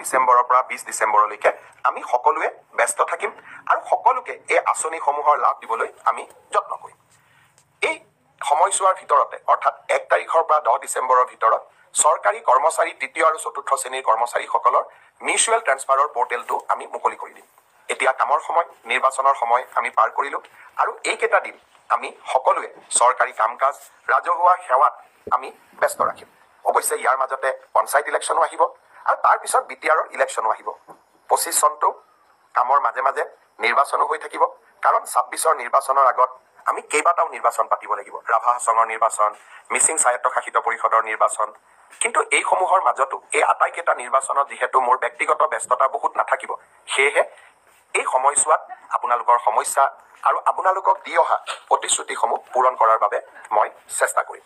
ডিচেম্বৰৰ পৰা 20 ডিচেম্বৰলৈকে আমি সকলোৱে ব্যস্ত থাকিম আৰু সকলোকে এই আঁচনিসমূহৰ লাভ দিবলৈ আমি যত্ন কৰিম। এই সময়ছোৱাৰ ভিতৰতে অৰ্থাৎ 1 তাৰিখৰ পৰা 10 ডিচেম্বৰৰ ভিতৰত চৰকাৰী কৰ্মচাৰী তৃতীয় আৰু চতুৰ্থ শ্ৰেণীৰ কৰ্মচাৰীসকলৰ মিউচুৱেল ট্ৰেন্সফাৰৰ পৰ্টেলটো আমি মুকলি কৰি দিম। এতিয়া কামৰ সময়, নিৰ্বাচনৰ সময় আমি পাৰ কৰিলোঁ আৰু এইকেইটা দিন আমি সকলোৱে চৰকাৰী কাম কাজ, ৰাজহুৱা সেৱাত আমি ব্যস্ত ৰাখিম। অৱশ্যে ইয়াৰ মাজতে পঞ্চায়ত ইলেকশ্যনো আহিব আৰু তাৰ পিছত BTR ইলেকশ্যনো আহিব। 25 চনটো কামৰ মাজে মাজে নিৰ্বাচনো হৈ থাকিব, কাৰণ 26ৰ নিৰ্বাচনৰ আগত আমি কেইবাটাও নিৰ্বাচন পাতিব লাগিব। ৰাভা হাছঙৰ নিৰ্বাচন, মিচিং স্বায়ত্তশাসিত পৰিষদৰ নিৰ্বাচন। কিন্তু এইসমূহৰ মাজতো এই আটাইকেইটা নিৰ্বাচনত যিহেতু মোৰ ব্যক্তিগত ব্যস্ততা বহুত নাথাকিব, সেয়েহে এই সময়ছোৱাত আপোনালোকৰ সমস্যা আৰু আপোনালোকক দি অহা প্ৰতিশ্ৰুতিসমূহ পূৰণ কৰাৰ বাবে মই চেষ্টা কৰিম।